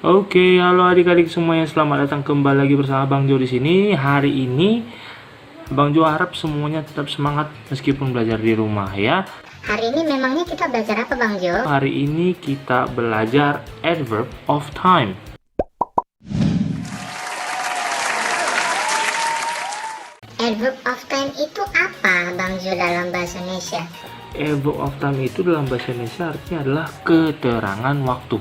Oke, halo adik-adik semuanya, selamat datang kembali lagi bersama Bang Jo di sini. Hari ini Bang Jo harap semuanya tetap semangat meskipun belajar di rumah ya. Hari ini memangnya kita belajar apa Bang Jo? Hari ini kita belajar adverb of time. Adverb of time itu apa Bang Jo dalam bahasa Indonesia? Adverb of time itu dalam bahasa Indonesia artinya adalah keterangan waktu.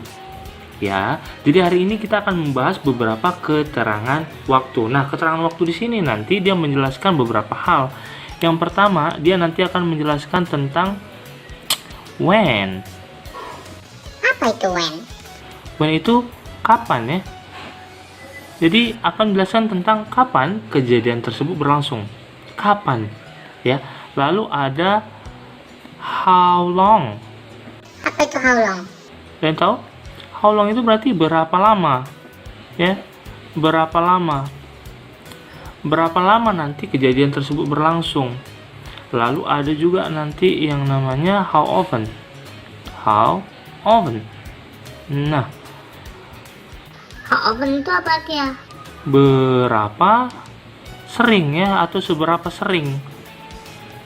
Ya, jadi hari ini kita akan membahas beberapa keterangan waktu. Nah, keterangan waktu di sini nanti dia menjelaskan beberapa hal. Yang pertama, dia nanti akan menjelaskan tentang when. Apa itu when? When itu kapan ya? Jadi akan menjelaskan tentang kapan kejadian tersebut berlangsung. Kapan, ya. Lalu ada how long. Apa itu how long? Kalian tahu? How long itu berarti berapa lama, ya? Berapa lama? Berapa lama nanti kejadian tersebut berlangsung? Lalu ada juga nanti yang namanya how often. How often. Nah, How often itu apa artinya? berapa sering ya, atau seberapa sering.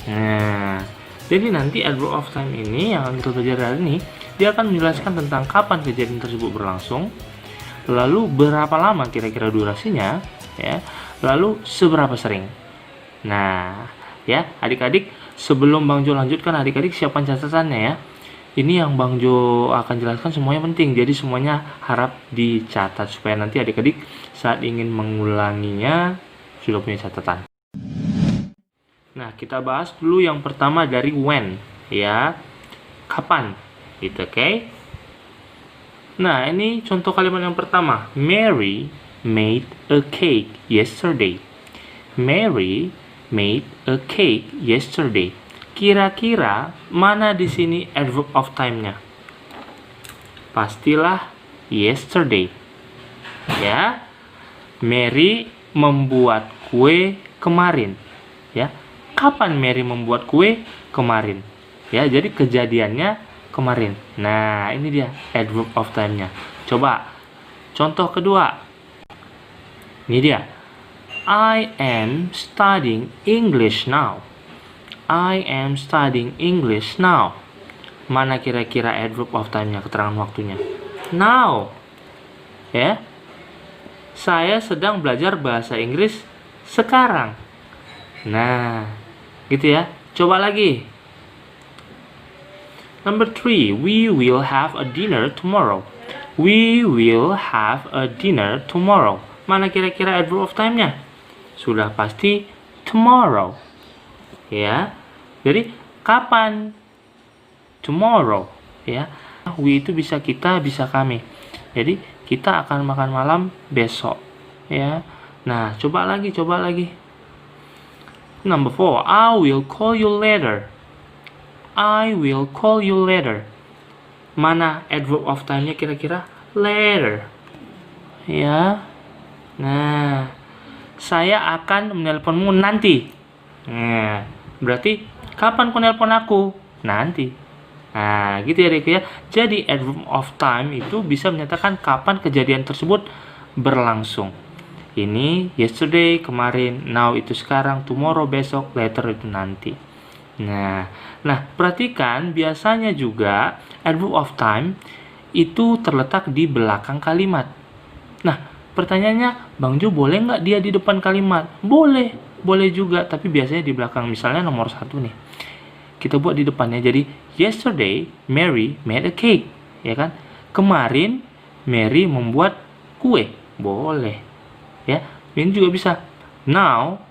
Nah, jadi nanti adverb of time ini yang akan kita pelajari hari ini, dia akan menjelaskan tentang kapan kejadian tersebut berlangsung, lalu berapa lama kira-kira durasinya, ya, lalu seberapa sering. Nah, ya adik-adik, sebelum Bang Jo lanjutkan, adik-adik siapkan catatannya ya. Ini yang Bang Jo akan jelaskan semuanya penting, jadi semuanya harap dicatat supaya nanti adik-adik saat ingin mengulanginya sudah punya catatan. Nah, kita bahas dulu yang pertama dari when, ya, kapan, gitu, oke? Nah, ini contoh kalimat yang pertama. Mary made a cake yesterday. Mary made a cake yesterday. Kira-kira mana di sini adverb of time-nya? Pastilah yesterday. Ya. Mary membuat kue kemarin. Ya. Kapan Mary membuat kue? Kemarin. Ya, jadi kejadiannya kemarin. Nah, ini dia adverb of time-nya. Coba contoh kedua. Ini dia. I am studying English now. I am studying English now. Mana kira-kira adverb of time-nya, keterangan waktunya? Now. Ya. Saya sedang belajar bahasa Inggris sekarang. Nah, gitu ya. Coba lagi. Number 3, we will have a dinner tomorrow. We will have a dinner tomorrow. Mana kira-kira adverb of time-nya? Sudah pasti tomorrow. Ya. Jadi kapan? Tomorrow, ya. We itu bisa kita, bisa kami. Jadi kita akan makan malam besok, ya. Nah, coba lagi. Number 4, I will call you later. I will call you later. Mana adverb of time-nya kira-kira? Later. Ya. Nah, saya akan menelponmu nanti. Nah, berarti kapan kau nelpon aku? Nanti. Nah, gitu ya Dek ya. Jadi adverb of time itu bisa menyatakan kapan kejadian tersebut berlangsung. Ini yesterday, kemarin, now itu sekarang, tomorrow besok, later itu nanti. Nah, perhatikan biasanya juga adverb of time itu terletak di belakang kalimat. Nah, pertanyaannya, Bang Jo boleh nggak dia di depan kalimat? Boleh juga, tapi biasanya di belakang. Misalnya nomor 1 nih, kita buat di depannya. Jadi, yesterday Mary made a cake, ya kan? Kemarin Mary membuat kue, boleh. Ya, ini juga bisa. Now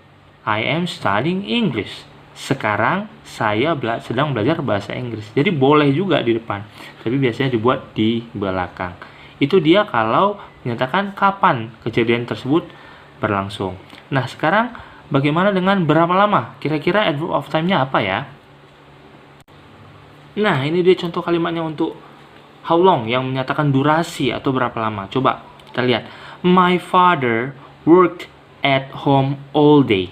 I am studying English. Sekarang saya sedang belajar bahasa Inggris. Jadi boleh juga di depan, tapi biasanya dibuat di belakang. Itu dia kalau menyatakan kapan kejadian tersebut berlangsung. Nah, sekarang bagaimana dengan berapa lama? Kira-kira adverb of time-nya apa ya? Nah, ini dia contoh kalimatnya untuk how long yang menyatakan durasi atau berapa lama. Coba kita lihat. My father worked at home all day.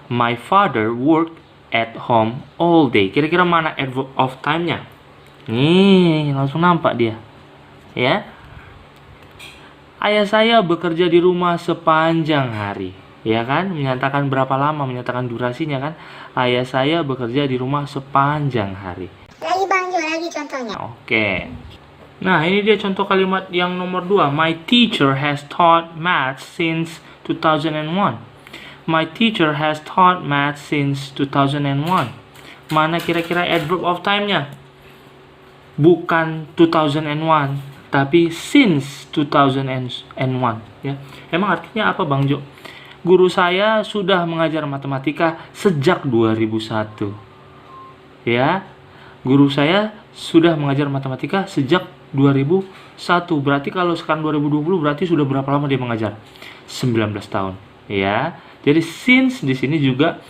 My father worked at home all day. Kira-kira mana adverb of time-nya? Nih, langsung nampak dia. Ya. Ayah saya bekerja di rumah sepanjang hari. Ya kan? Menyatakan berapa lama, menyatakan durasinya kan. Ayah saya bekerja di rumah sepanjang hari. Lagi Bang Jo, lagi contohnya. Oke. Nah, ini dia contoh kalimat yang nomor 2. My teacher has taught math since 2001. My teacher has taught math since 2001. Mana kira-kira adverb of time-nya? Bukan 2001, tapi since 2001 ya. Emang artinya apa Bang Jo? Guru saya sudah mengajar matematika sejak 2001. Ya. Guru saya sudah mengajar matematika sejak 2001. Berarti kalau sekarang 2020 berarti sudah berapa lama dia mengajar? 19 tahun, ya. Jadi since di sini juga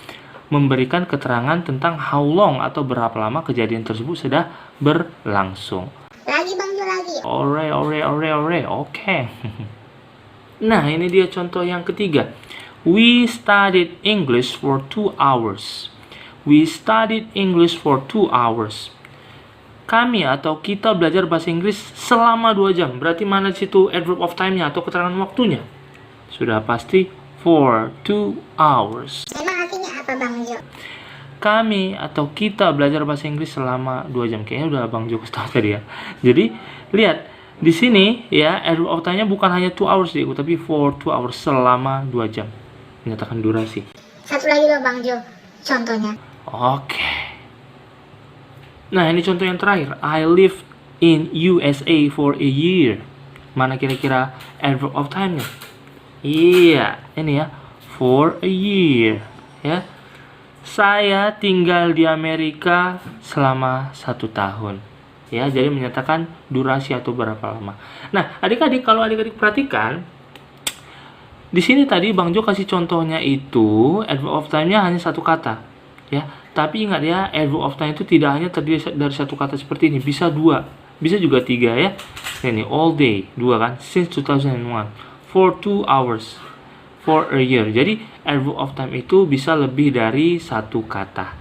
memberikan keterangan tentang how long atau berapa lama kejadian tersebut sudah berlangsung. Lagi Bang Jo, lagi. Ore. Oke. Nah, ini dia contoh yang ketiga. We studied English for 2 hours. We studied English for 2 hours. Kami atau kita belajar bahasa Inggris selama 2 jam. Berarti mana situ adverb of time-nya atau keterangan waktunya? Sudah pasti for 2 hours. Emang artinya apa Bang Jo? Kami atau kita belajar bahasa Inggris selama 2 jam. Kayaknya udah Bang Jo kasih tahu tadi ya. Jadi, lihat di sini ya, adverb of time-nya bukan hanya 2 hours deh, tapi for 2 hours, selama 2 jam. Menyatakan durasi. Satu lagi loh Bang Jo, contohnya. Oke. Nah, ini contoh yang terakhir. I lived in USA for a year. Mana kira-kira adverb of time-nya? Iya, ini ya. For a year. Ya. Saya tinggal di Amerika selama 1 tahun. Ya, jadi menyatakan durasi atau berapa lama. Nah, adik-adik, kalau adik-adik perhatikan, di sini tadi Bang Jo kasih contohnya itu adverb of time-nya hanya 1 kata. Ya, tapi ingat ya, adverb of time itu tidak hanya terdiri dari 1 kata seperti ini, bisa 2, bisa juga 3 ya. Ini all day, 2 kan, since 2001, for 2 hours, for a year. Jadi adverb of time itu bisa lebih dari 1 kata.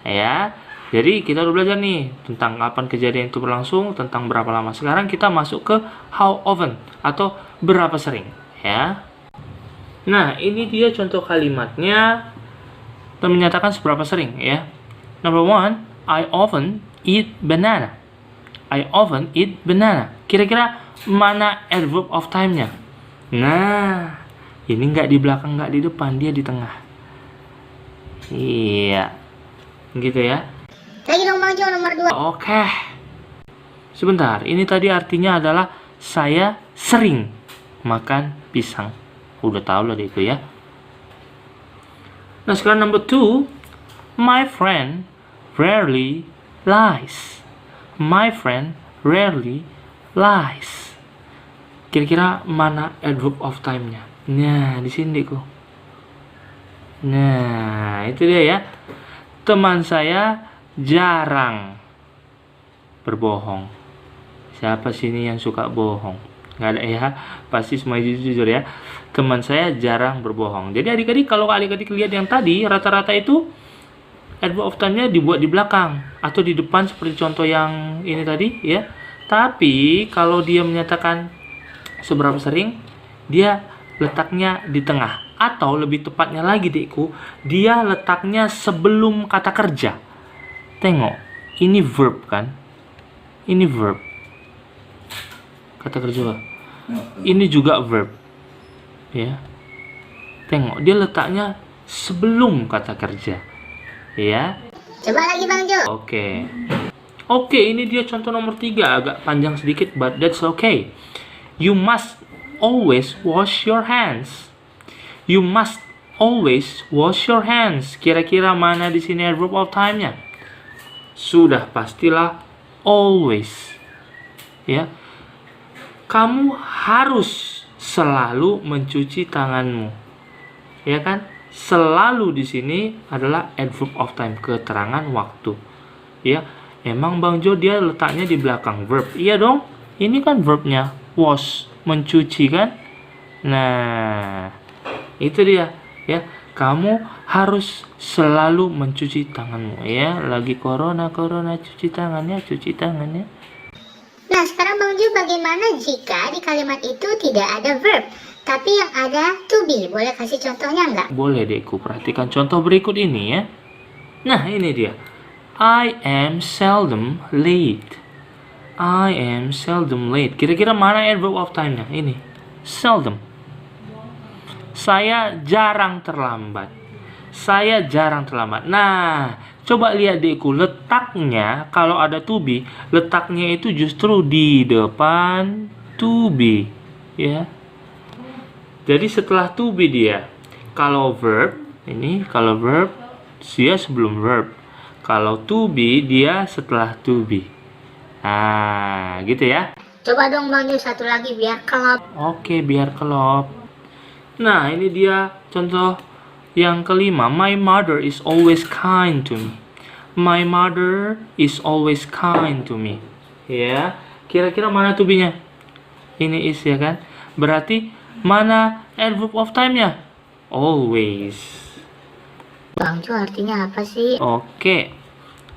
Ya. Jadi kita udah belajar nih tentang kapan kejadian itu berlangsung, tentang berapa lama. Sekarang kita masuk ke how often atau berapa sering, ya. Nah, ini dia contoh kalimatnya dan menyatakan seberapa sering, ya. Number 1, I often eat banana. I often eat banana. Kira-kira mana adverb of time-nya? Nah, ini nggak di belakang, nggak di depan, dia di tengah. Iya, gitu ya. Lagi dong Bang Jo, nomor 2. Oke. Sebentar, ini tadi artinya adalah saya sering makan pisang. Udah tahu lah deh itu ya. Nah, sekarang number 2. My friend rarely lies. My friend rarely lies. Kira-kira mana adverb of time-nya? Nah, di sini kok. Nah, itu dia ya. Teman saya jarang berbohong. Siapa sini yang suka bohong? Nggak ada ya, pasti semua jujur ya. Teman saya jarang berbohong. Jadi adik-adik, kalau adik-adik lihat yang tadi, rata-rata itu adverb of time-nya dibuat di belakang atau di depan seperti contoh yang ini tadi ya. Tapi kalau dia menyatakan seberapa sering, dia letaknya di tengah. Atau lebih tepatnya lagi Dekku, dia letaknya sebelum kata kerja. Tengok, ini verb kan? Ini verb. Kata kerja. Ini juga verb. Ya. Tengok, dia letaknya sebelum kata kerja. Ya. Coba lagi Bang Jo. Oke, ini dia contoh nomor 3, agak panjang sedikit, but that's okay. You must always wash your hands. You must always wash your hands. Kira-kira mana di sini adverb of time-nya? Sudah pastilah always. Ya. Kamu harus selalu mencuci tanganmu. Ya kan? Selalu di sini adalah adverb of time, keterangan waktu. Ya. Emang Bang Jo dia letaknya di belakang verb. Iya dong. Ini kan verbnya wash, mencuci kan? Nah, itu dia ya. Kamu harus selalu mencuci tanganmu ya. Lagi corona cuci tangannya. Nah, sekarang Bang Jo bagaimana jika di kalimat itu tidak ada verb, tapi yang ada to be? Boleh kasih contohnya nggak? Boleh Dekku, perhatikan contoh berikut ini ya. Nah, ini dia. I am seldom late. I am seldom late. Kira-kira mana adverb of time-nya? Ini. Seldom. Saya jarang terlambat. Saya jarang terlambat. Nah, coba lihat Dekku, letaknya kalau ada to be, letaknya itu justru di depan to be, ya. Jadi setelah to be dia. Kalau verb, ini kalau verb dia sebelum verb. Kalau to be dia setelah to be. Nah, gitu ya. Coba dong Bang Jul satu lagi biar kelop. Oke, biar kelop. Nah, ini dia contoh yang kelima. My mother is always kind to me. My mother is always kind to me. Ya, kira-kira mana to be-nya? Ini is ya kan? Berarti mana adverb of time-nya? Always. Bang Jul artinya apa sih? Oke.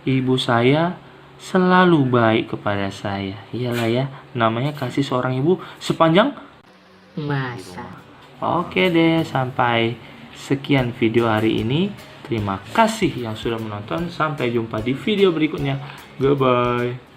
Ibu saya selalu baik kepada saya. Iyalah ya, namanya kasih seorang ibu sepanjang Masa. Oke deh, sampai sekian video hari ini. Terima kasih yang sudah menonton. Sampai jumpa di video berikutnya. Goodbye.